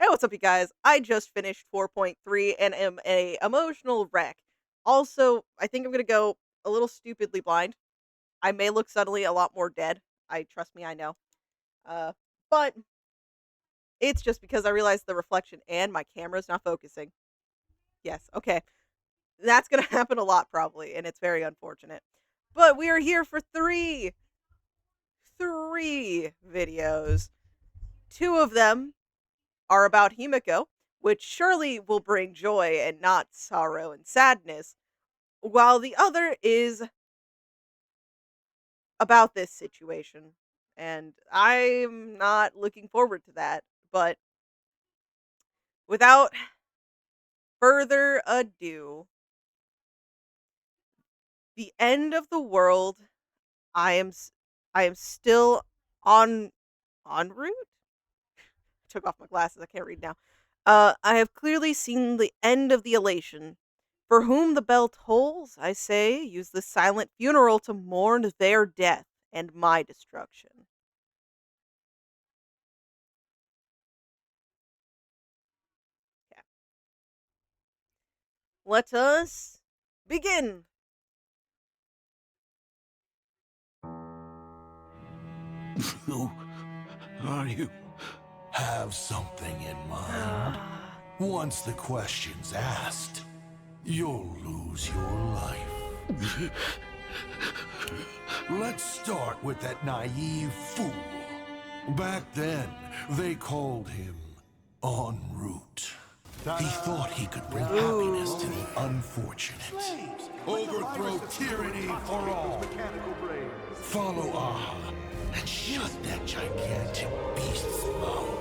Hey, what's up, you guys? I just finished 4.3 and am a emotional wreck. Also, I think I'm gonna go a little stupidly blind. I may look suddenly a lot more dead. I trust me, I know. Uh, but it's just because I realized the reflection and my camera's not focusing. Yes, okay. That's gonna happen a lot probably, and it's very unfortunate. But we are here for three videos. Two of them are about Himeko, which surely will bring joy and not sorrow and sadness, while the other is about this situation. And I'm not looking forward to that. But without further ado, the end of the world. I am I am still on en route. Took off my glasses. I can't read now. I have clearly seen the end of the elation. For whom the bell tolls, I say, use the silent funeral to mourn their death and my destruction. Yeah. Let us begin. Who are you? Have something in mind. Once the question's asked, you'll lose your life. Let's start with that naive fool. Back then, they called him En route. He thought he could bring happiness to the unfortunate. Overthrow tyranny for all. Follow Aha and shut that gigantic beast's mouth.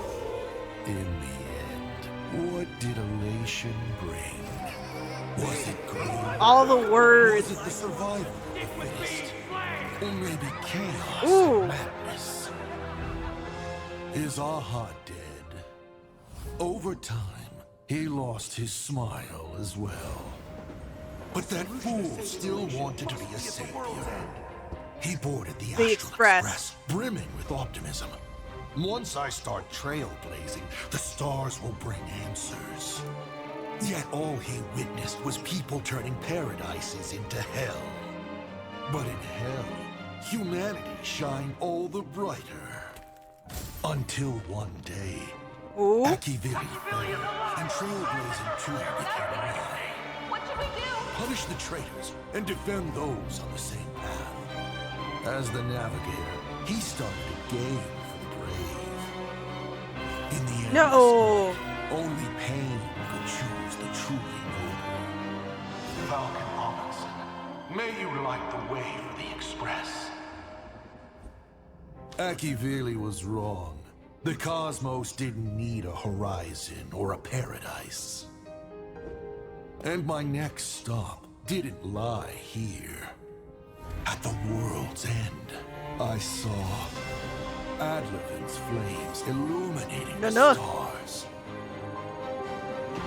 In the end, what did Elation bring? Was it greed? All the words. Was it the survival of the fittest? Or maybe chaos Ooh. and madness? Is Aha dead? Over time, he lost his smile as well. But that fool still wanted to be a savior. He boarded the Astral Express, brimming with optimism. Once I start trailblazing, the stars will bring answers. Yet all he witnessed was people turning paradises into hell. But in hell, humanity shined all the brighter. Until one day, Akivili fell, and Trailblazing 2 became alive. What should we do? Punish the traitors and defend those on the same path. As the navigator, he started a game for the brave. In the end, No. only pain could choose the truly noble. Falcon Robinson, may you light the way for the Express. Akivili was wrong. The cosmos didn't need a horizon or a paradise. And my next stop didn't lie here. At the world's end, I saw Adlevin's flames illuminating the stars.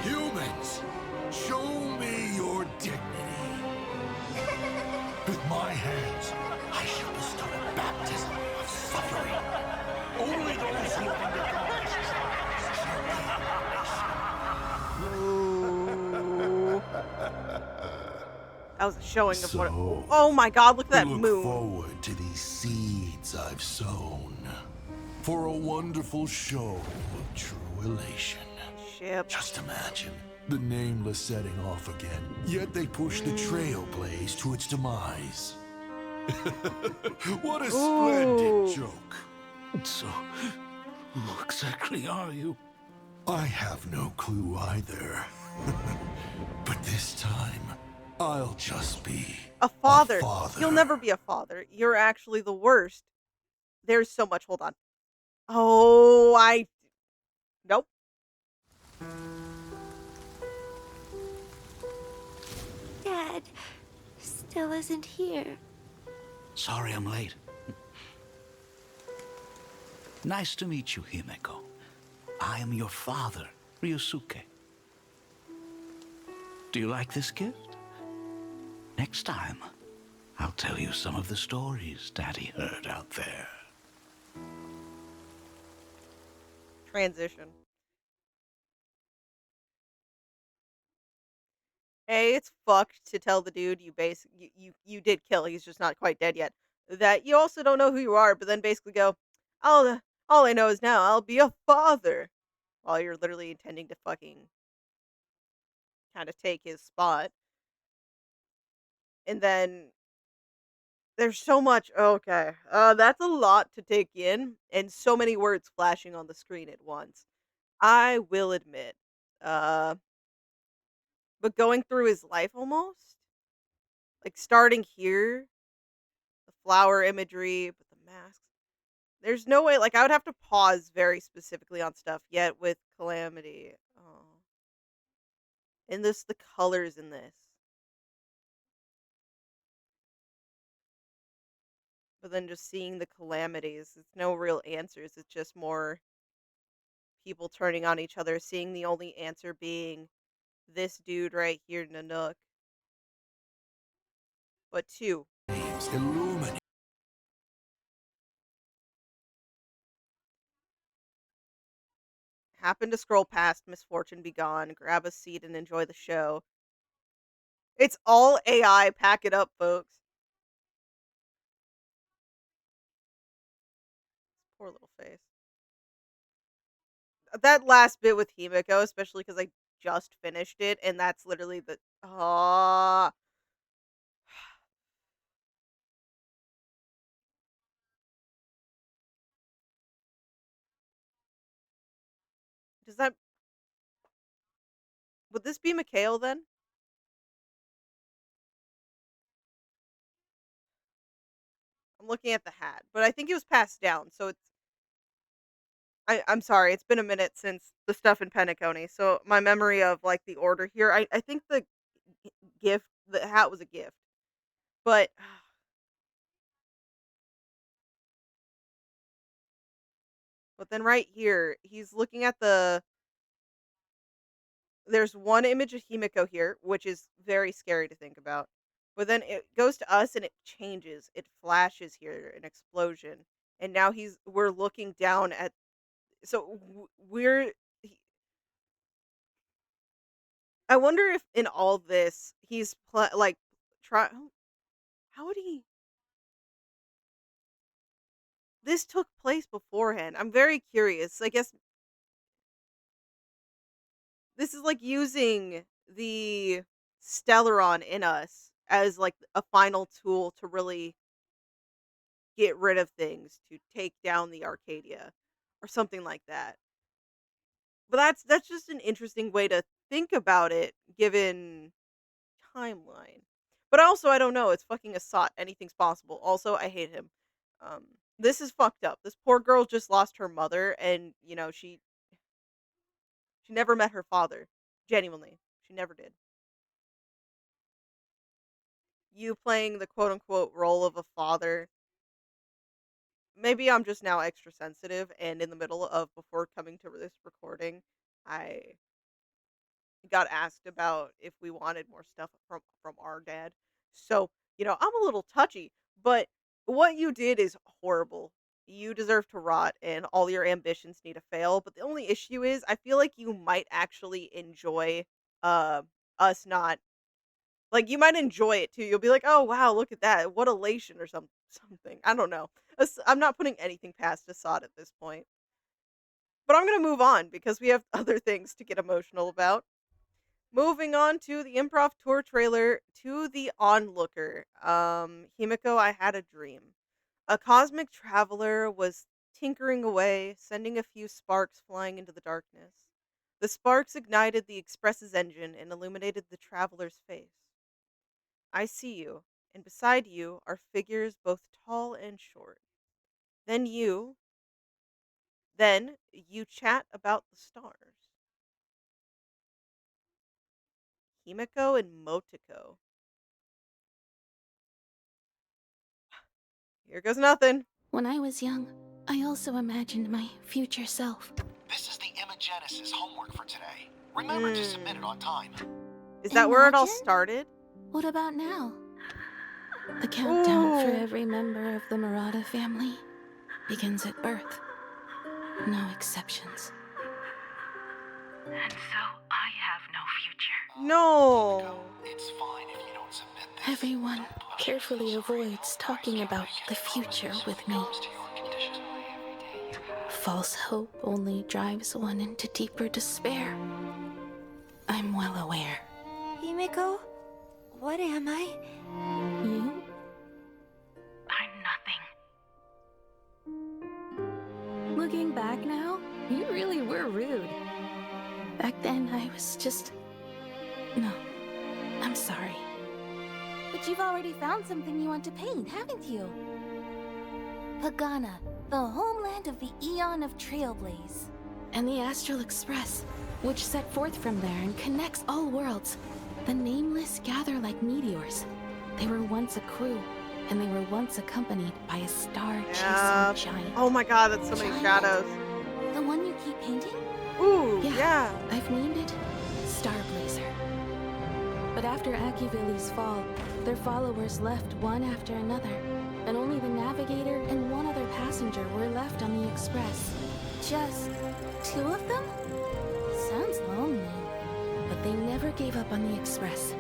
Humans, show me your dignity. With my hands, I shall bestow a baptism of suffering. Only those who have undergone this trials shall be. That was a showing of what. Oh my God! Look at that moon. Look forward to these seeds I've sown for a wonderful show of true elation. Ship. Just imagine the Nameless setting off again, yet they push the Trailblaze to its demise. What a splendid joke! So, who exactly are you? I have no clue either. But this time, I'll just be A father. a father. You'll never be a father. You're actually the worst. There's so much. Hold on. Oh, Nope. Dad still isn't here. Sorry I'm late. Nice to meet you, Himeko. I am your father, Ryusuke. Do you like this gift? Next time, I'll tell you some of the stories Daddy heard out there. Transition. A, it's fucked to tell the dude you did kill, he's just not quite dead yet, that you also don't know who you are, but then basically go, all I know is now I'll be a father," while you're literally intending to fucking kinda take his spot. And then there's so much okay, that's a lot to take in, and so many words flashing on the screen at once. I will admit, uh, but going through his life almost, like, starting here, the flower imagery, but the masks, there's no way like, I would have to pause very specifically on stuff, yet with Calamity, oh, and this the colors in this, but then just seeing the calamities, it's no real answers, it's just more people turning on each other, seeing the only answer being this dude right here, Nanook. But 2, illuminate. happen to scroll past Misfortune Be Gone, grab a seat and enjoy the show. It's all AI, pack it up, folks. Poor little face. That last bit with Himeko, especially because I just finished it, and that's literally the ah. Does that would this be Mikhail then? I'm looking at the hat, but I think it was passed down, so it's I'm sorry, it's been a minute since the stuff in Penacony, so my memory of, like, the order here, I think the hat was a gift, but then right here, he's looking at there's one image of Himeko here, which is very scary to think about, but then it goes to us and it changes, it flashes here, an explosion, and now we're looking down at so w we're he I wonder if in all this, he's like, try how would he this took place beforehand, I'm very curious, I guess this is like using the Stellaron in us as like a final tool to really get rid of things, to take down the Arcadia or something like that. But that's just an interesting way to think about it given timeline. But also I don't know, it's fucking Assad. Anything's possible. Also, I hate him. Um this is fucked up. This poor girl just lost her mother and, she never met her father. Genuinely. She never did. You playing the quote unquote role of a father. Maybe I'm just now extra sensitive and in the middle of before coming to this recording, I got asked about if we wanted more stuff from our dad. So, I'm a little touchy, but what you did is horrible. You deserve to rot and all your ambitions need to fail, but the only issue is I feel like you might actually enjoy uh us not like, you might enjoy it too. You'll be like, "Oh, wow, look at that. What elation," or something. I don't know. I'm not putting anything past Assad at this point. But I'm gonna move on because we have other things to get emotional about. Moving on to the Improv tour trailer to the Onlooker. Himeko, I had a dream. A cosmic traveler was tinkering away, sending a few sparks flying into the darkness. The sparks ignited the Express's engine and illuminated the traveler's face. I see you, and beside you are figures both tall and short. Then you chat about the stars. Himeko and Motoko. Here goes nothing. When I was young, I also imagined my future self. This is the Imagenesis homework for today. Remember to submit it Hmm. on time. Is that where it all Imagine? started? What about now? The countdown for Ooh. every member of the Murata family begins at birth. No exceptions. And so I have no future. No. It's fine if you don't submit this. Everyone Don't push carefully yourself so hard. avoids talking about the future with me. Comes to your condition. False hope only drives one into deeper despair. I'm well aware. Himeko, what am I? You are nothing. Looking back now, you really were rude. Back then, I was just... No, I'm sorry. But you've already found something you want to paint, haven't you? Pagana, the homeland of the Eon of Trailblaze. And the Astral Express, which set forth from there and connects all worlds. The nameless gather like meteors. They were once a crew, and they were once accompanied by a star-chasing Yeah. giant. Oh my god, that's so many Giant? shadows. The one you keep painting? Ooh, Yeah. yeah. I've named it Starblazer. But after Akivili's fall, their followers left one after another, and only the navigator and one other passenger were left on the express. Just 2 of them? Sounds lonely. But they never gave up on the express,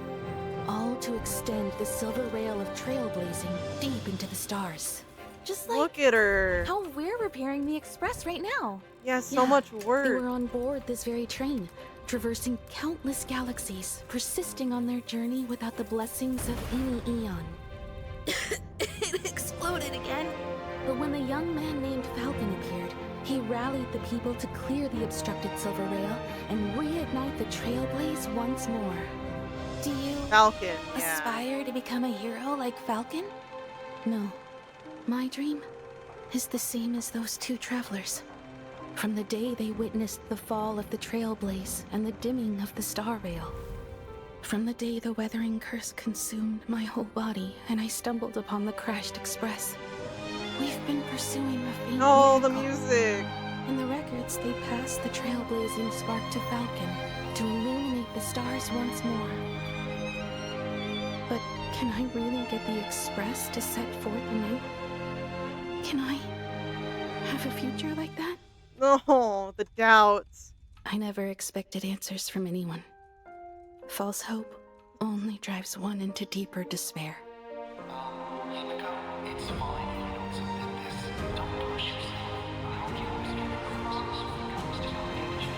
all to extend the silver rail of trailblazing deep into the stars. Just like Look at her. how we're repairing the express right now. Yeah, so Yeah, much They work. were on board this very train, traversing countless galaxies, persisting on their journey without the blessings of any eon. It exploded again. But when the young man named Falcon appeared, he rallied the people to clear the obstructed silver rail and reignite the trailblaze once more. Do you Falcon, yeah. aspire to become a hero like Falcon? No, my dream is the same as those 2 travelers. From the day they witnessed the fall of the trailblaze and the dimming of the star rail. From the day the weathering curse consumed my whole body and I stumbled upon the crashed express. We've been pursuing a faint Oh, the miracle. music. In the records, they passed the trailblazing spark to Falcon to illuminate the stars once more. But can I really get the express to set forth anew? Can I have a future like that? Oh, the doubts. I never expected answers from anyone. False hope only drives one into deeper despair. Himeko, it's fine if you don't submit this. Don't push yourself. I'll keep rescuing purposes when it comes to your condition.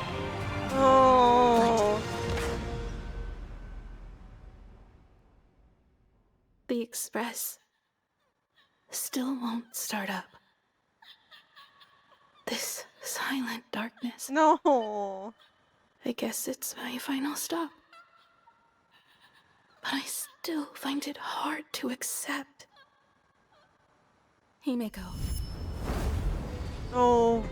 Oh. The express still won't start up. This silent darkness. No. I guess it's my final stop. But I still find it hard to accept. Himeko. Oh.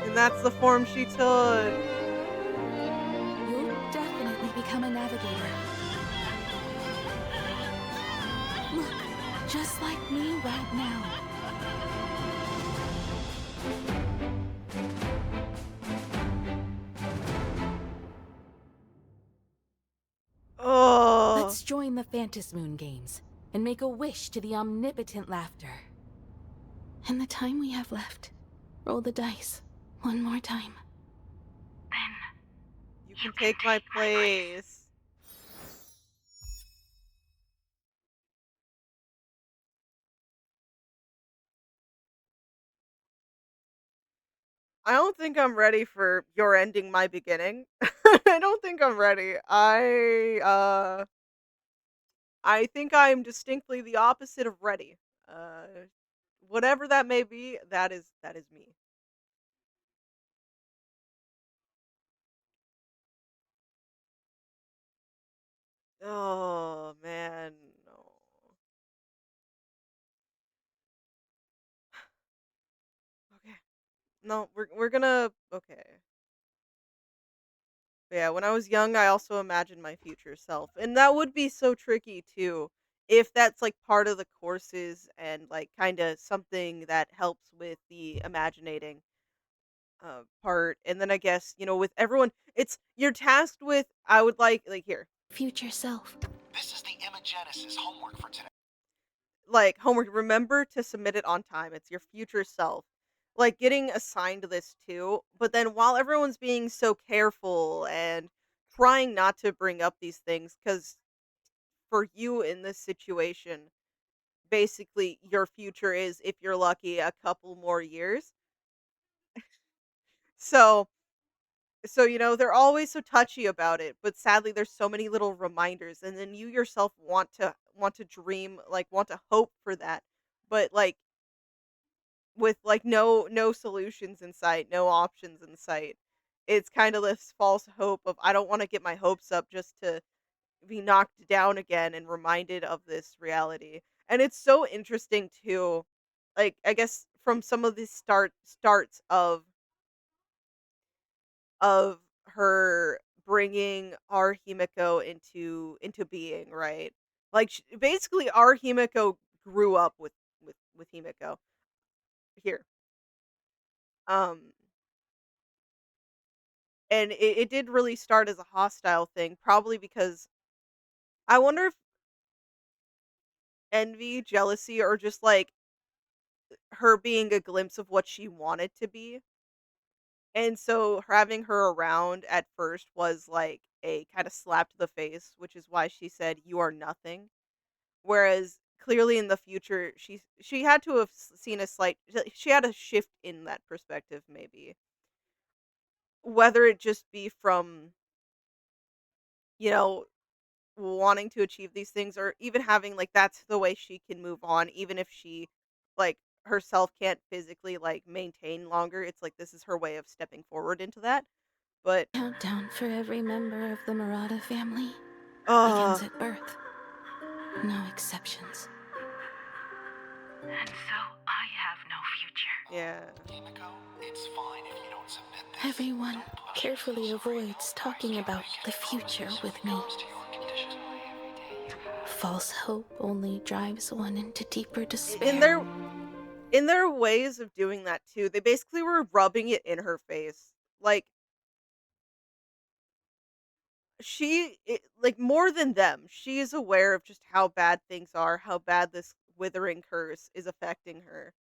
And that's the form she took. You'll definitely become a navigator. Look, just like me right now. Oh. Let's join the Phantasmoon Games and make a wish to the omnipotent laughter. In the time we have left, roll the dice one more time. You can take my place. I don't think I'm ready for your ending my beginning. I don't think I'm ready. I think I'm distinctly the opposite of ready. Whatever that may be, that is me. Oh man, no. Okay. No, we're gonna okay. Yeah, when I was young, I also imagined my future self, and that would be so tricky too, if that's like part of the courses and like kind of something that helps with the imaginating part. And then I guess with everyone, it's you're tasked with. I would like here. future self. This is the Imagenesis homework for today. Like, homework, remember to submit it on time. It's your future self. Like, getting assigned this too, but then while everyone's being so careful and trying not to bring up these things, because for you in this situation, basically your future is, if you're lucky, a couple more years. So they're always so touchy about it, but sadly there's so many little reminders, and then you yourself want to dream, like want to hope for that. But like with like no solutions in sight, no options in sight. It's kind of this false hope of, I don't want to get my hopes up just to be knocked down again and reminded of this reality. And it's so interesting too, like I guess from some of the starts of her bringing our Himeko into being, right? Like basically our Himeko grew up with Himeko here. Um and it did really start as a hostile thing, probably because I wonder if envy, jealousy, or just like her being a glimpse of what she wanted to be. And so having her around at first was like a kind of slap to the face, which is why she said, "You are nothing." Whereas clearly in the future, she had to have seen a slight, she had a shift in that perspective, maybe. Whether it just be from, you know, wanting to achieve these things, or even having like that's the way she can move on, even if she like herself can't physically like maintain longer. It's like this is her way of stepping forward into that. But Countdown for every member of the Murata family uh begins at birth. No exceptions. And so I have no future. yeah. Himeko, it's fine if you don't submit this. Everyone Don't push carefully yourself so avoids talking about the future with me. comes to your condition. False hope only drives one into deeper in despair. their in their ways of doing that too, they basically were rubbing it in her face. Like like more than them, she is aware of just how bad things are, how bad this withering curse is affecting her.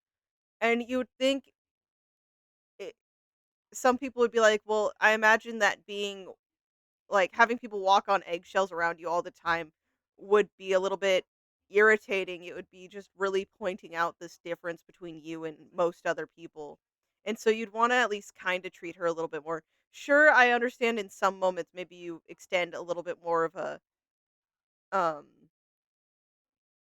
And you would think it, some people would be like, well, I imagine that being like having people walk on eggshells around you all the time would be a little bit irritating. It would be just really pointing out this difference between you and most other people. And so you'd want to at least kind of treat her a little bit more. Sure, I understand in some moments maybe you extend a little bit more of a um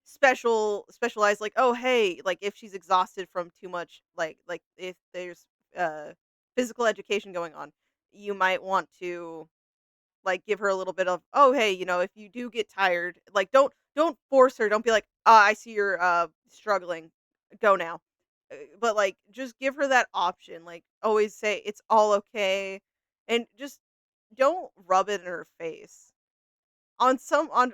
specialized, like, oh hey, like if she's exhausted from too much, like if there's uh physical education going on, you might want to like give her a little bit of, oh hey, if you do get tired, like don't force her, don't be like, ah, I see you're struggling, go now. But like just give her that option, like always say it's all okay, and just don't rub it in her face. On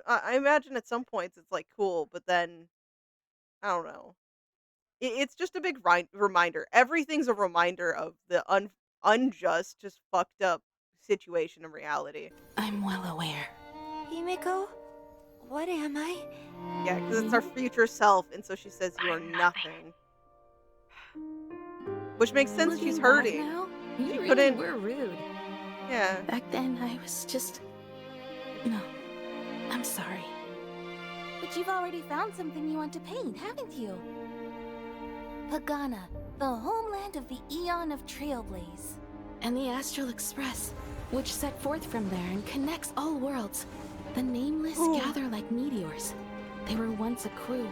I imagine at some points it's like cool, but then I don't know. It's just a big reminder. Everything's a reminder of the unjust, just fucked up situation in reality. I'm well aware. Himeko, what am I? Yeah, because it's our future self, and so she says you are I'm nothing. Which makes sense. Looking She's back hurting. now, She you really couldn't- were rude. Yeah. Back then, I was just... No. I'm sorry. But you've already found something you want to paint, haven't you? Pagana, the homeland of the Eon of Trailblaze. And the Astral Express, which set forth from there and connects all worlds. The nameless Ooh. gather like meteors. They were once a crew,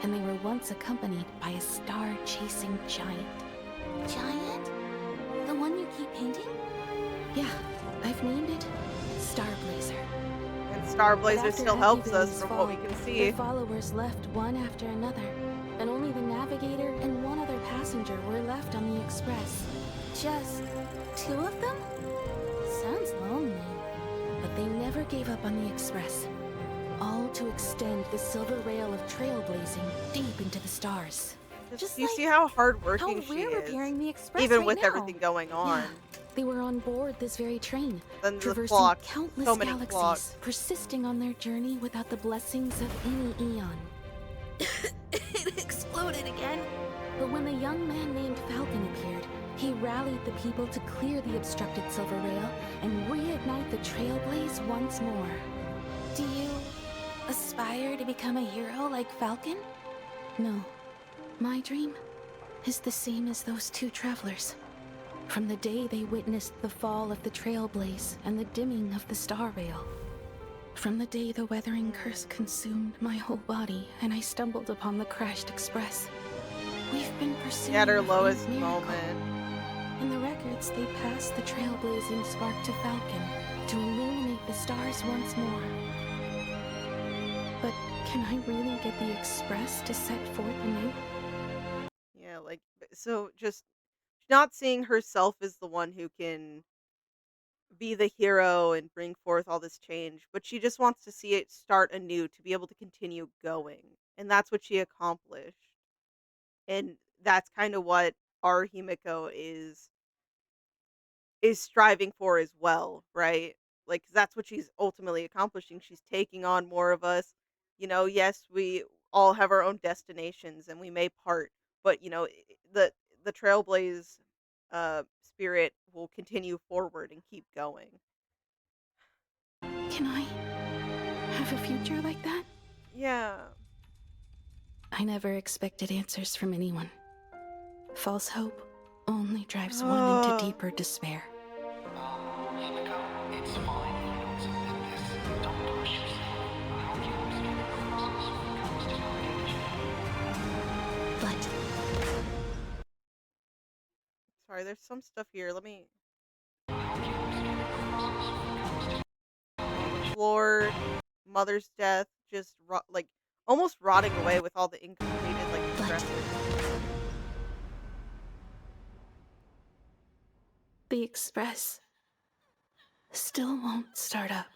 and they were once accompanied by a star-chasing giant. Giant? The one you keep painting? Yeah, I've named it Starblazer. And But Starblazer after still helps us Abigail's from fall, what we can see. The followers left one after another, and only the navigator and one other passenger were left on the express. Just 2 of them? Sounds lonely. But they never gave up on the express, all to extend the silver rail of trailblazing deep into the stars. Just, Just you like see how How hardworking she we're is, repairing the express even right with now. everything going on. They were on board this very train, Then the traversing clock. countless So many galaxies, clocks. persisting on their journey without the blessings of any eon. It exploded again. But when a young man named Falcon appeared, he rallied the people to clear the obstructed silver rail and reignite the trailblaze once more. Do you aspire to become a hero like Falcon? No. My dream is the same as those two travelers. From the day they witnessed the fall of the trailblaze and the dimming of the star rail. From the day the weathering curse consumed my whole body and I stumbled upon the crashed express. We've been pursuing At her a faint lowest miracle. moment. In the records, they passed the trailblazing spark to Falcon to illuminate the stars once more. But can I really get the express to set forth anew? Yeah, like, so just not seeing herself as the one who can be the hero and bring forth all this change, but she just wants to see it start anew to be able to continue going. And that's what she accomplished. And that's kind of what our Himeko is striving for as well, right? Like 'cause that's what she's ultimately accomplishing. She's taking on more of us. Yes, we all have our own destinations and we may part, but the trailblaze spirit will continue forward and keep going. Can I have a future like that? Yeah. I never expected answers from anyone. False hope only drives one into deeper despair. Himeko, it's fine if you don't submit this. Don't push yourself. I hope you understand the process when it comes to validation. But Sorry, there's some stuff here. Let me I hope you understand the process when it comes to floor, mother's death, just like almost rotting away with all the incompleted like progresses. the express still won't start up.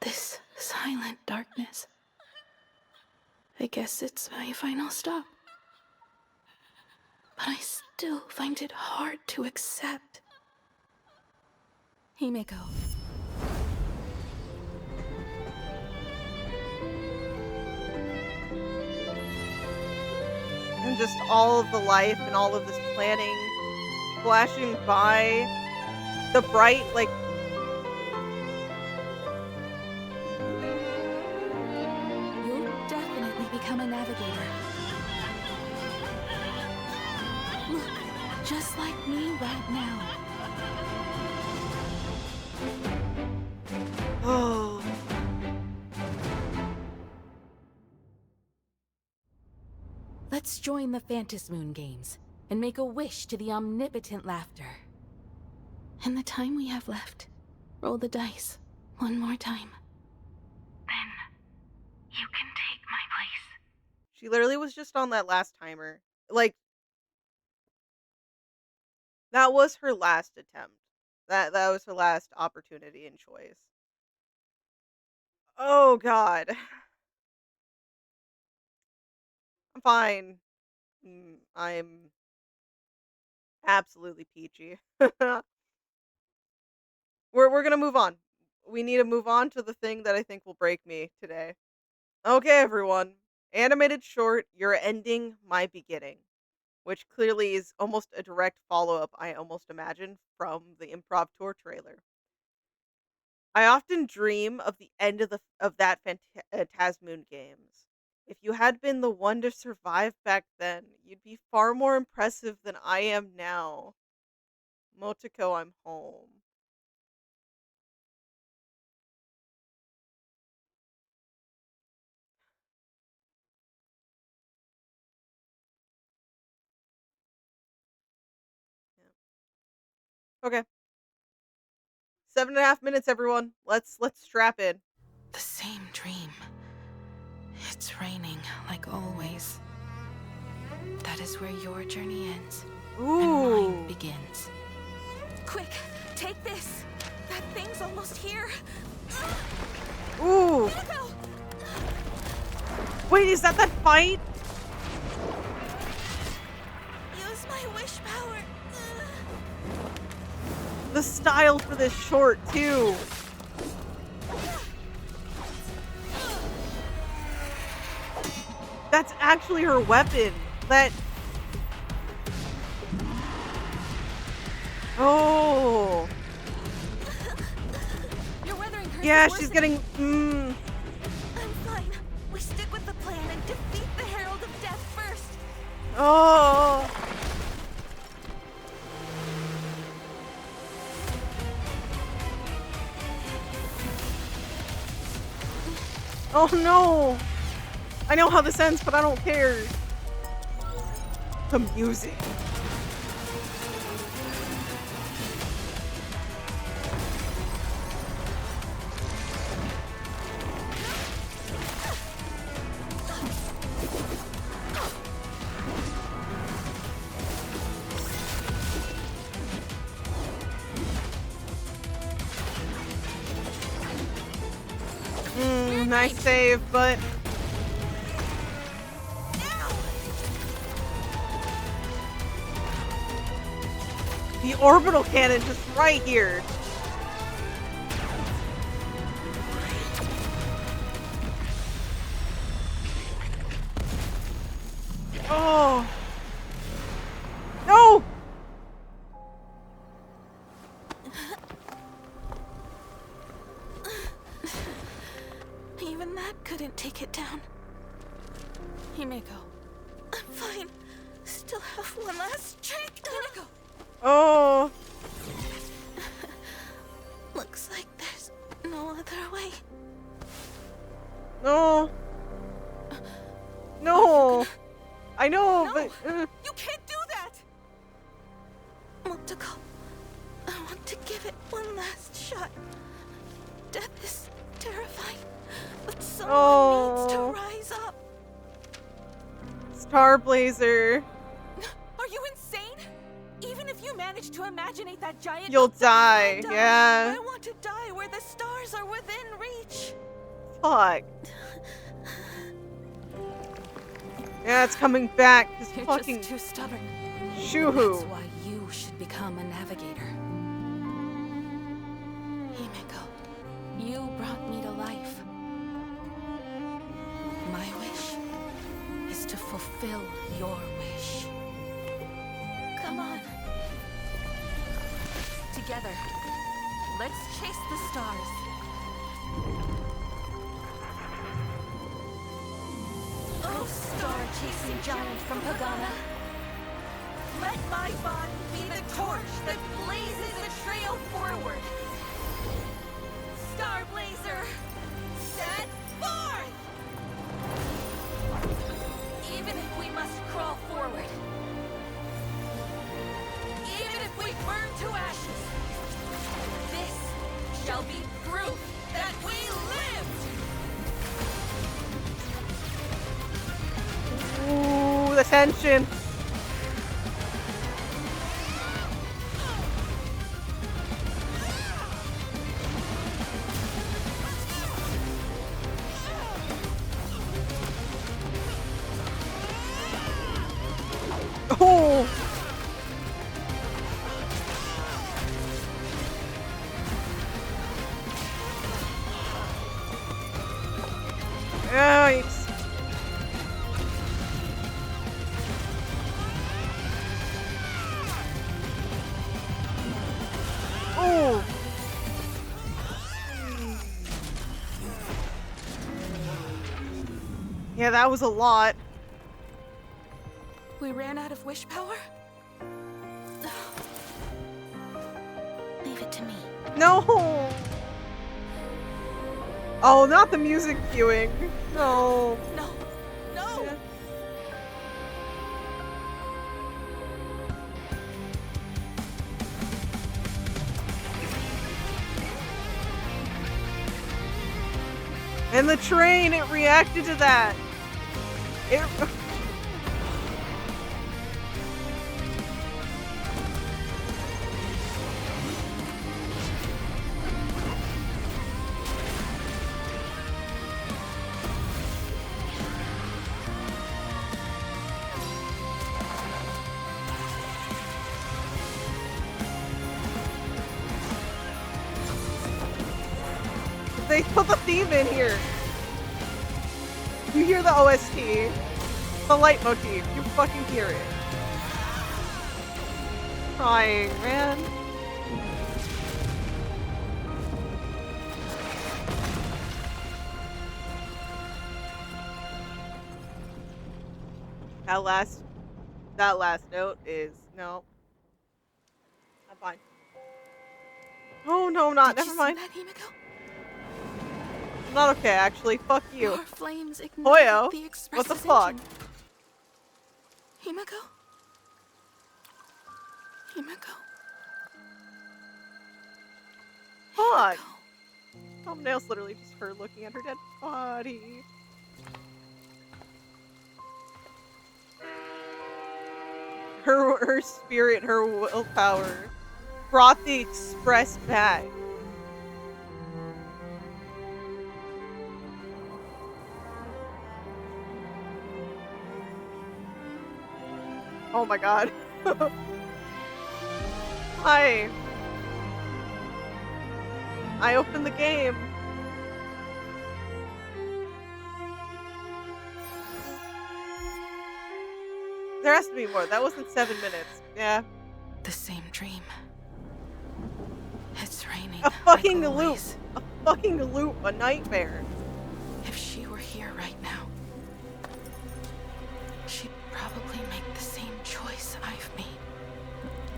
This silent darkness. I guess it's my final stop. But I still find it hard to accept. Himeko. And just all of the life and all of this planning flashing by. The bright, like, You'll definitely become a navigator. Look, just like me right now. oh. Let's join the Phantasmoon games and make a wish to the omnipotent laughter. In the time we have left, roll the dice one more time. Then you can take my place. She literally was just on that last timer. Like, that was her last attempt. That was her last opportunity and choice. Oh god. I'm fine. I'm absolutely peachy. We're gonna move on. We need to move on to the thing that I think will break me today. Okay, everyone. Animated short, You're Ending My Beginning, which clearly is almost a direct follow-up, I almost imagine, from the Improv tour trailer. I often dream of the end of that Phantasmoon games. If you had been the one to survive back then, you'd be far more impressive than I am now. Motoko, I'm home. Yeah. Okay. 7.5 minutes, everyone. Let's strap in. The same dream. It's raining like always. That is where your journey ends and Ooh. mine begins. Quick, take this. That thing's almost here. Ooh. Himeko! Wait, is that fight? Use my wish power. the style for this short, too. That's actually her weapon. That... Oh. Your weathering curse Yeah, is she's worsening. getting... I'm fine. We stick with the plan and defeat the Herald of Death first. Oh. Oh no! I know how this ends, but I don't care. The music. Nice save, but... The orbital cannon just right here. Oh. No! Even that couldn't take it down. Himeko. I'm fine. Still have one last trick. Himeko! Oh. Looks like there's no other way. No. No. I know, No. but... You can't do that! Multiple. I want to give it one last shot. Death is terrifying, but someone needs to Oh. rise up. Starblazer. Are you insane? Even if you manage to imaginate that giant... You'll die, Die. yeah. I want to die where the stars are within reach. Fuck. Yeah, it's coming back. This You're fucking just too stubborn. shoo-hoo. That's why you should become a navigator. Himeko, you brought me to life. My wish is to fulfill your wish. Come on. Together, let's chase the stars. Oh, star-chasing giant from Pagana. Let my body be the torch that blazes a trail forward. Starblazer, set forth! Even if we must crawl forward. Even if we burn to ashes. This shall be proof that we lived! Ooh, the tension. Oh. Yikes. Oh. Yeah, that was a lot. We ran out of wish power? Leave it to me. No. Oh, not the music cueing. No. No. No! Yeah. And the train, it reacted to that. It... They put the theme in here. You hear the OST, the leitmotif. You fucking hear it. Crying, man. That last that last note is no. I'm fine. Oh no, I'm not. Did Never you see mind. that, Himeko? I'm not okay, actually. Fuck you. Your flames ignited Hoyo, the what the Express's fuck? engine. Himeko? Himeko? Fuck. Himeko? Thumbnail's literally just her looking at her dead body. Her spirit, her willpower brought the Express back. Oh my god. Hi. I opened the game. There has to be more. That wasn't 7 minutes. Yeah. The same dream. It's raining. A fucking like loop. always. A fucking loop. A nightmare. If she were here right now, she'd probably make the same choice I've made.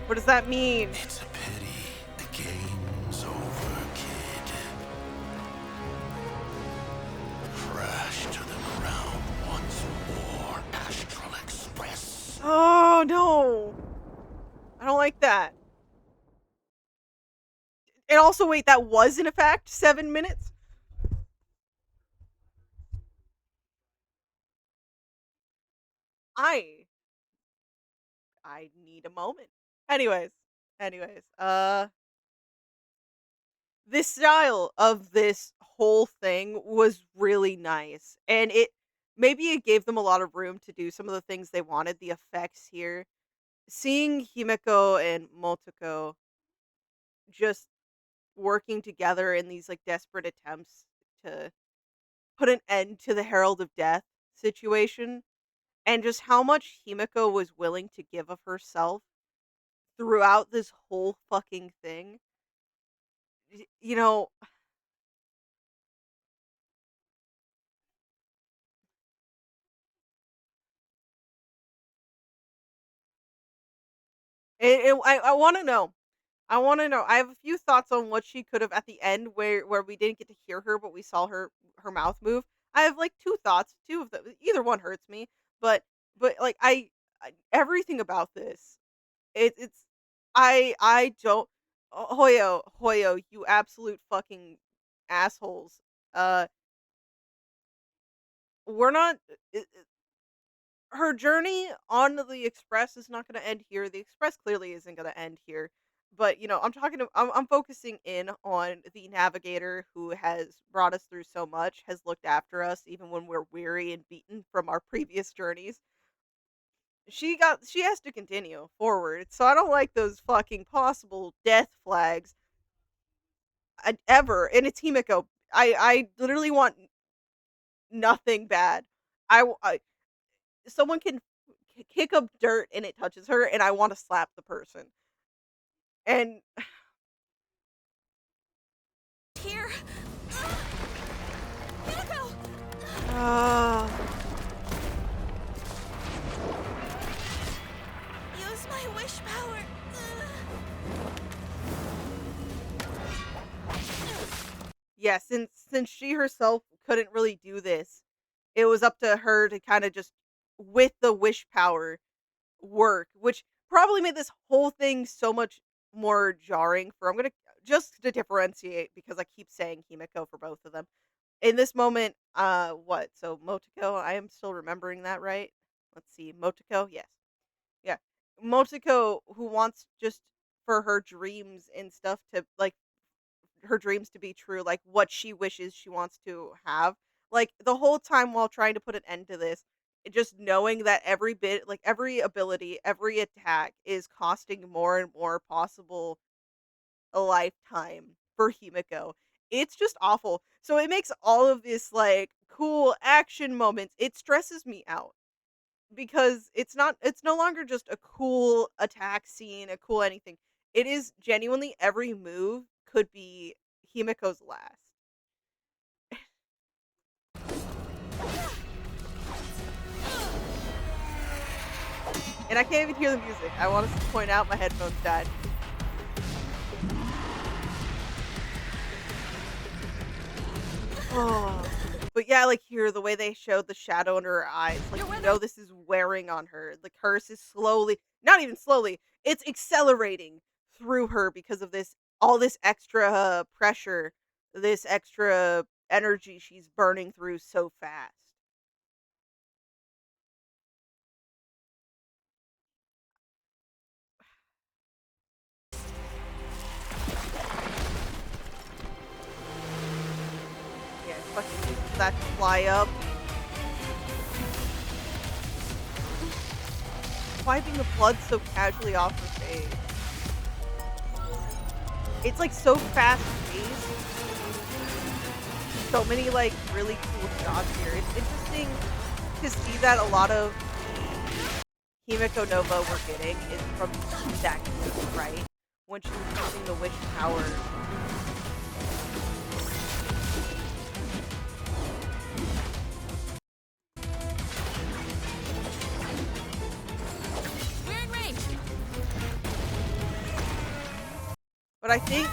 What does that mean? It's a pity. The game's over, kid. Crash to the ground once more, Astral Express. Oh no. I don't like that. And also, wait, that was in effect 7 minutes? I need a moment. Anyways, this style of this whole thing was really nice. And maybe it gave them a lot of room to do some of the things they wanted, the effects here. Seeing Himeko and Motoko just working together in these like desperate attempts to put an end to the Herald of Death situation, and just how much Himeko was willing to give of herself throughout this whole fucking thing. You know, I want to know. I want to know. I have a few thoughts on what she could have at the end, where we didn't get to hear her, but we saw her mouth move. I have like two thoughts. Two of them. Either one hurts me, but like everything about this. It's I don't. Hoyo, you absolute fucking assholes. Uh, we're not. Her journey on the Express is not going to end here. The Express clearly isn't going to end here. But I'm focusing in on the navigator who has brought us through so much, has looked after us even when we're weary and beaten from our previous journeys. She has to continue forward. So I don't like those fucking possible death flags ever. And it's Himeko. I literally want nothing bad. I someone can kick up dirt and it touches her, and I want to slap the person. And Here. Himeko! uh, Use my wish power. yeah, since she herself couldn't really do this, it was up to her to kind of just with the wish power work, which probably made this whole thing so much more jarring. For I'm gonna just to differentiate because I keep saying Himeko for both of them. In this moment, what? So Motoko, I am still remembering that right. Let's see, Motoko, yes, yeah, Motoko, who wants just for her dreams and stuff to like her dreams to be true, like what she wishes she wants to have. Like the whole time while trying to put an end to this, just knowing that every bit, like every ability, every attack is costing more and more possible a lifetime for Himeko. It's just awful. So it makes all of this, like, cool action moments, it stresses me out because it's no longer just a cool attack scene, a cool anything. It is genuinely every move could be Himeko's last. And I can't even hear the music. I want us to point out my headphones died. Oh. But yeah, like here, the way they showed the shadow under her eyes, like you know this is wearing on her. The curse is slowly, not even slowly, it's accelerating through her because of this, all this extra pressure, this extra energy she's burning through so fast. Yeah, fucking uses that to fly up, wiping the blood so casually off her face. It's like so fast paced. So many like really cool shots here. It's interesting to see that a lot of the Himeko Nova we're getting is from that game, right? When she was using the wish power. We're in range. But I think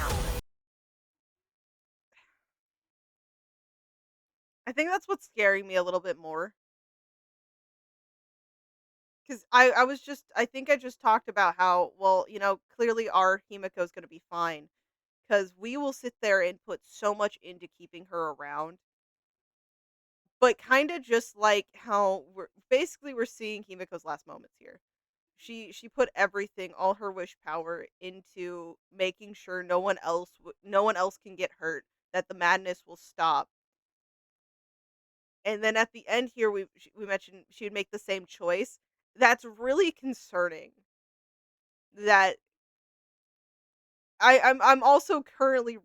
that's what's scaring me a little bit more. Because I was just, I think I just talked about how, well, you know, clearly our Himeko's going to be fine. Because we will sit there and put so much into keeping her around. But kind of just like how we're seeing Himiko's last moments here. She put everything, all her wish power into making sure no one else can get hurt, that the madness will stop. And then at the end here, we mentioned she would make the same choice. That's really concerning. That I'm also currently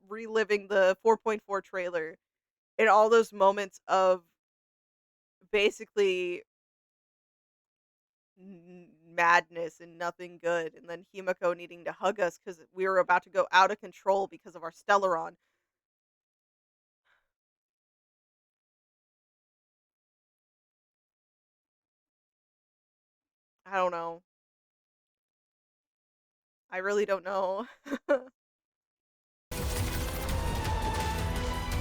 reliving the 4.4 trailer and all those moments of basically madness and nothing good, and then Himeko needing to hug us because we were about to go out of control because of our Stellaron. I don't know. I really don't know.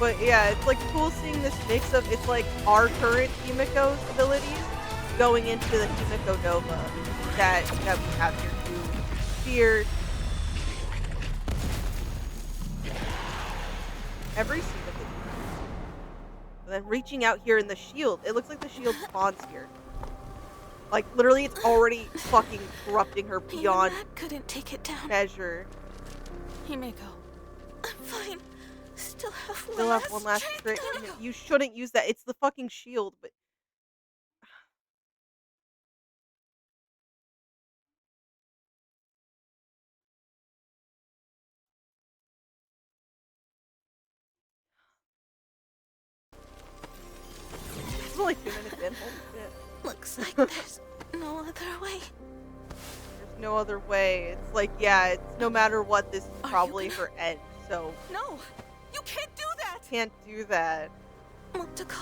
But yeah, it's like cool seeing this mix of, it's like our current Himiko's abilities going into the Himeko Nova that we have here too. Fear. Every scene of it. And then reaching out here in the shield. It looks like the shield spawns here. Like literally it's already fucking corrupting her beyond Even that couldn't take it down. measure. Himeko, I'm fine. Still Still have one last trick. You shouldn't use that. It's the fucking shield, but it's only 2 minutes in. Holy shit. Looks like there's no other way. There's no other way. It's like, yeah, it's no matter what, this is Are you probably gonna- her end. So No! You can't do that! can't do that. Want to go.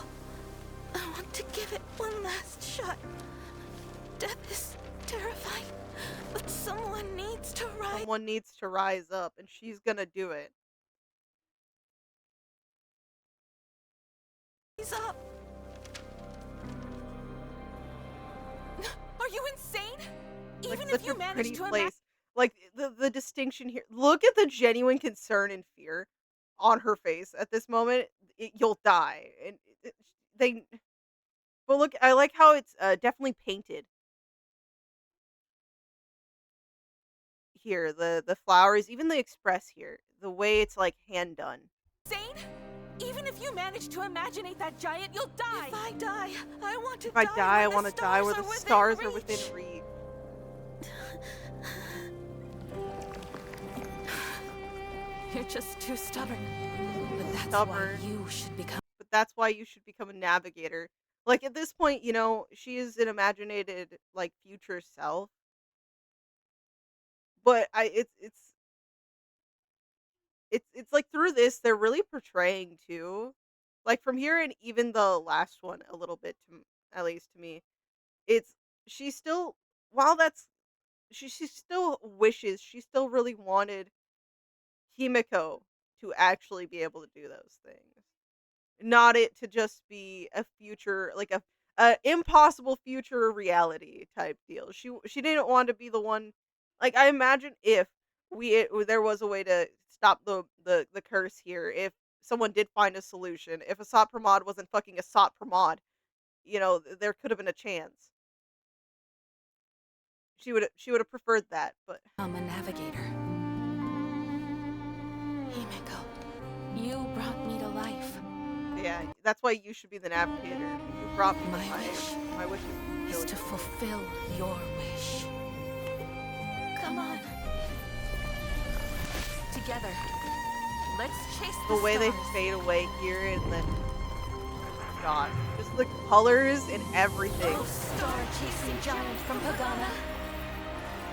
I want to give it one last shot. Death is terrifying, but someone needs to rise Someone needs to rise up, and she's gonna do it. up. Are you insane? Like Even such if you a manage pretty to place. Like the distinction here. Look at the genuine concern and fear on her face at this moment. You'll die, and they. But look, I like how it's definitely painted here. The flowers, even the express here, the way it's like hand done. insane? Even if you manage to imaginate that giant, you'll die! If I die, I want to If I die, I when want to die where the within stars are reach. within reach. You're just too stubborn. But that's Stubborn. why you should become. But that's why you should become a navigator. Like at this point, she is an imaginated like future self, but it's like through this they're really portraying too. Like from here and even the last one a little bit at least to me. It's she still while that's she still wishes, she still really wanted Himeko to actually be able to do those things. Not it to just be a future like a impossible future reality type deal. She didn't want to be the one like I imagine if there was a way to stop the curse here, if someone did find a solution, if a Sot Pramod wasn't fucking a Sot Pramod, there could have been a chance. She would have preferred that, but I'm a navigator. Himeko, you brought me to life. yeah, that's why you should be the navigator. You brought me to My life. wish My wish is is to to kill you. fulfill your wish. Come on. Together. Let's chase The way they stars. fade away here and then God, just the colors and everything. Oh, star-chasing giant from Pagana.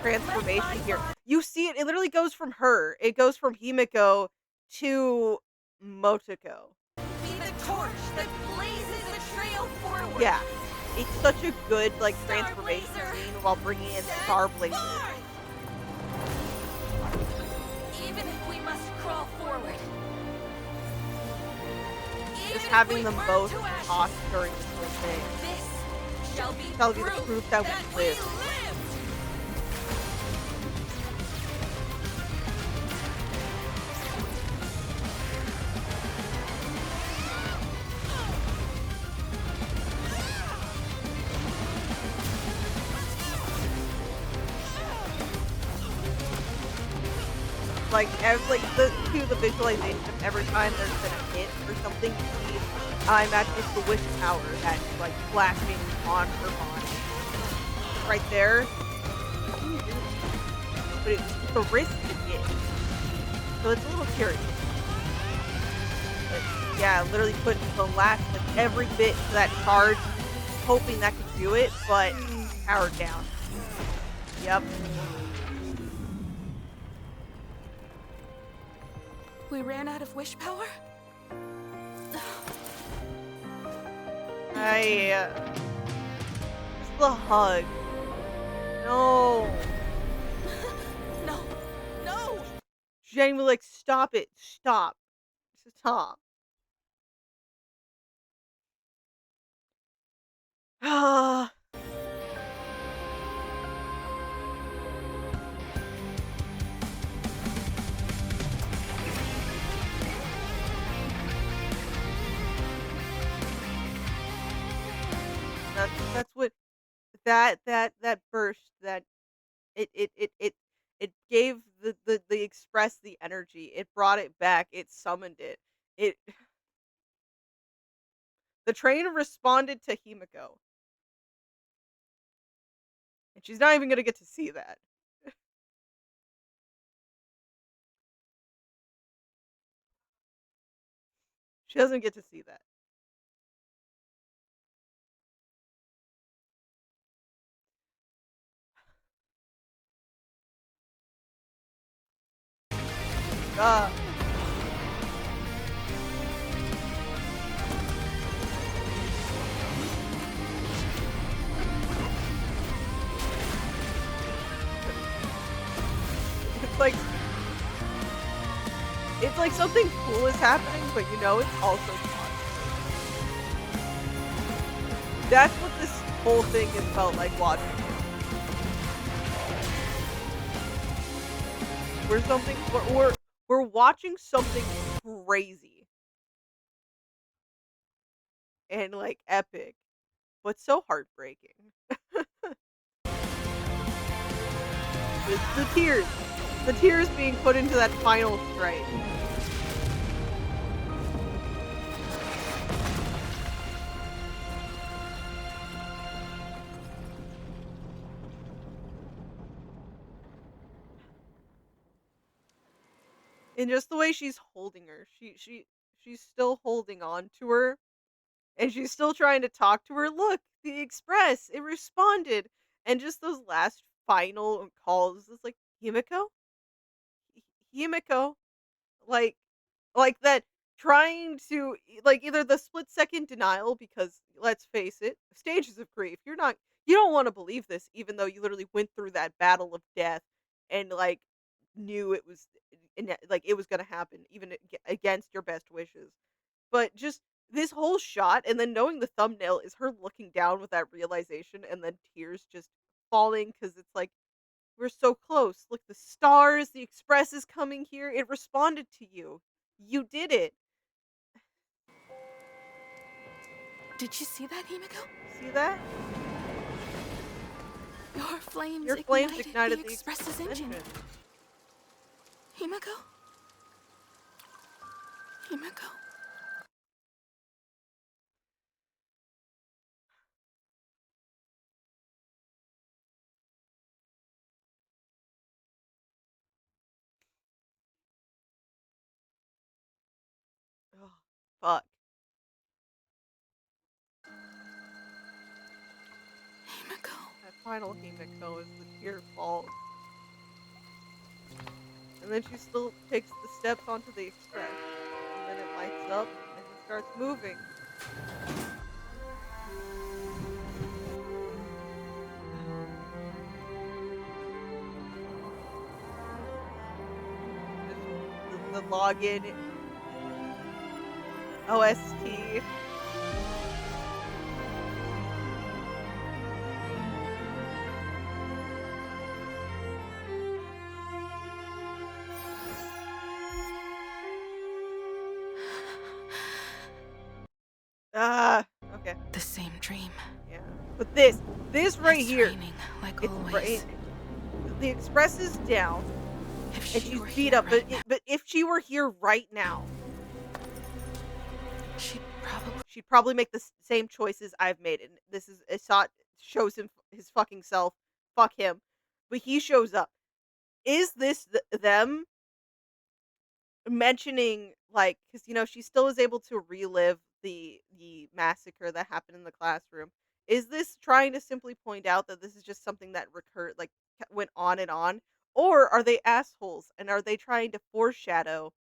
Transformation here. You see it literally goes from her. It goes from Himeko to Motoko. Be the torch that blazes a trail forward. Yeah. It's such a good like Star transformation Blazer. scene while bringing in Set Star Blazer. forth. Even if we must crawl forward. Just Even if having we them burn both to ashes, tossed during this whole thing. this shall be the proof that we live. lived. The visualization of every time there's been a hit or something, you see, I imagine it's the wish power that's like flashing on her body. Right there. But it's the risk to get. So it's a little curious. But yeah, literally put the last, like every bit to that charge, hoping that could do it, but powered down. Yep. We ran out of wish power? Just the hug. No. No. No! Jamie, like, stop it. Stop. Stop. Ah. That's what that burst that it gave the express the energy. It brought it back. It summoned it. It the train responded to Himeko. And she's not even gonna get to see that. She doesn't get to see that. Uh it's like something cool is happening, but it's also fun. That's what this whole thing has felt like watching. We're watching something crazy and like epic, but so heartbreaking. The tears being put into that final strike. And just the way she's holding her, she's still holding on to her, and she's still trying to talk to her. Look, the express, it responded. And just those last final calls, it's like, Himeko? Himeko? Like that trying to like either the split second denial because let's face it, stages of grief. You don't want to believe this even though you literally went through that battle of death and like knew it was like it was going to happen even against your best wishes. But just this whole shot and then knowing the thumbnail is her looking down with that realization and then tears just falling cuz it's like we're so close. Look, the stars, the express is coming here. It responded to you. You did it. Did you see that, Himeko? You see that? Your flames Your flames ignited ignited the the Express's express engine. engine. Himeko? Himeko? Oh, fuck. Himeko. That final Himeko is the tear falls. And then she still takes the steps onto the express. And then it lights up and it starts moving. Just the login OST. Ah, okay. The same dream. Yeah. But this right It's here, raining, like it's always. the express is down If and she she's were beat here up, right now, but if she were here right now, she'd probably she'd probably make the same choices I've made. And this is Assad shows him his fucking self. Fuck him. But he shows up. Is this them mentioning like because she still is able to relive the massacre that happened in the classroom? Is this trying to simply point out that this is just something that recurred, like went on, or are they assholes and are they trying to foreshadow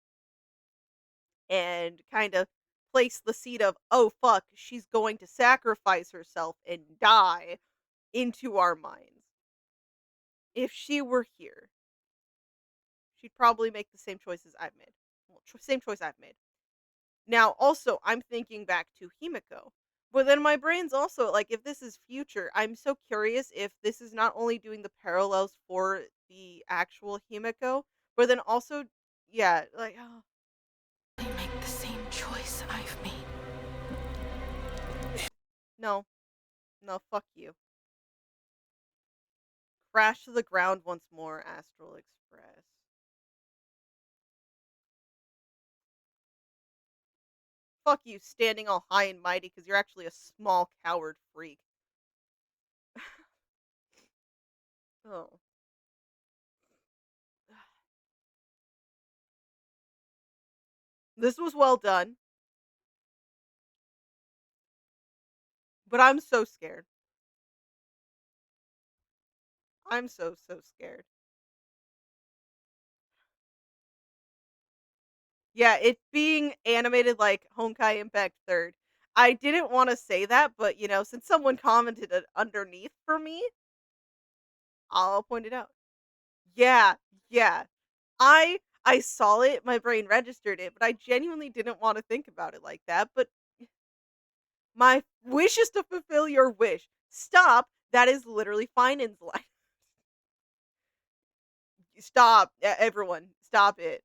and kind of place the seed of, oh fuck, she's going to sacrifice herself and die into our minds? If she were here, she'd probably make the same choices I've made. Well, same choice I've made. Now, also, I'm thinking back to Himeko. But then my brain's also like, if this is future, I'm so curious if this is not only doing the parallels for the actual Himeko, but then also, yeah, like, oh, make the same choice I've made. no, no, fuck you. Crash to the ground once more, Astral Express. Fuck you, standing all high and mighty because you're actually a small coward freak. Oh. This was well done, but I'm so scared. I'm so scared. Yeah, it being animated like Honkai Impact 3rd. I didn't wanna say that, but, since someone commented it underneath for me, I'll point it out. Yeah, yeah. I saw it, my brain registered it, but I genuinely didn't wanna think about it like that, but my wish is to fulfill your wish. Stop, that is literally Finan's line. Stop, everyone, stop it.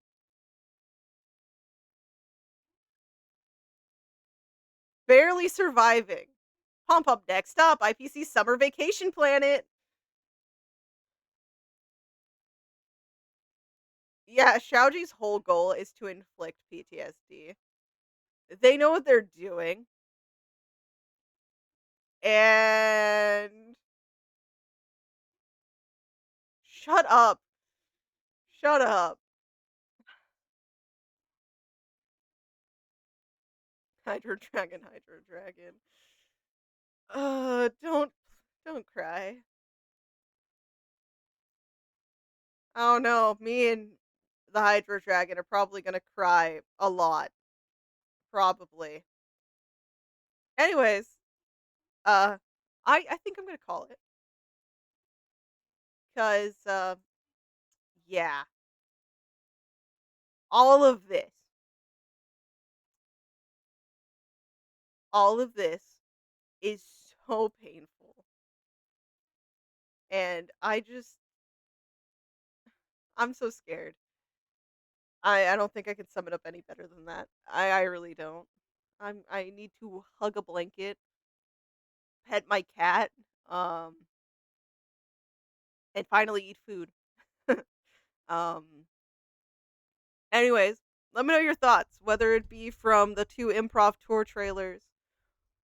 Barely surviving. Pump up next stop, IPC Summer Vacation Planet. Yeah, Xiaoji's whole goal is to inflict PTSD. They know what they're doing. And shut up. Shut up. Hydro Dragon, Hydro Dragon. Don't cry. Oh no, me and the Hydro Dragon are probably gonna cry a lot. Probably. Anyways, uh, I think I'm gonna call it. Cause, yeah, all of this, all of this is so painful. And I'm so scared. I don't think I can sum it up any better than that. I really don't. I need to hug a blanket, pet my cat, um, and finally eat food. um, anyways, let me know your thoughts, whether it be from the two improv tour trailers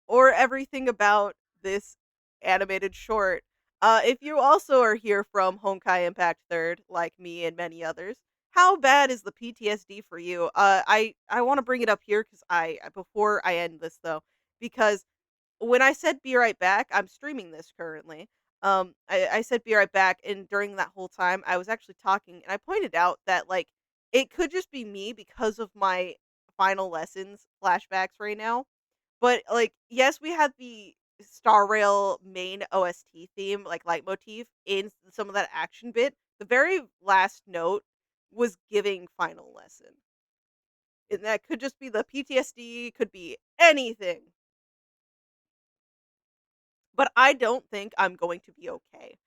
or everything about this animated short. If you also are here from Honkai Impact Third, like me and many others, how bad is the PTSD for you? I want to bring it up here because I before I end this though, because when I said be right back, I'm streaming this currently. I said be right back, and during that whole time, I was actually talking, and I pointed out that like it could just be me because of my final lessons flashbacks right now, but, like, yes, we had the Star Rail main OST theme, like, leitmotif in some of that action bit. The very last note was giving Final Lesson. And that could just be the PTSD, could be anything. But I don't think I'm going to be okay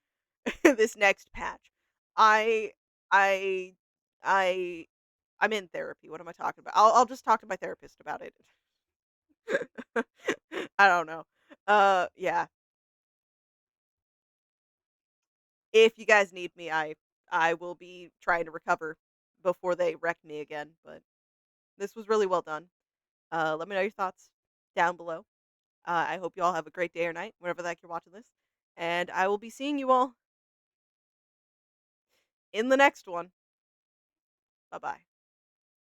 this next patch. I I I I'm in therapy. What am I talking about? I'll just talk to my therapist about it. I don't know. Yeah. If you guys need me, I will be trying to recover before they wreck me again, but this was really well done. Let me know your thoughts down below. I hope you all have a great day or night, whenever the heck you're watching this. And I will be seeing you all in the next one. Bye bye.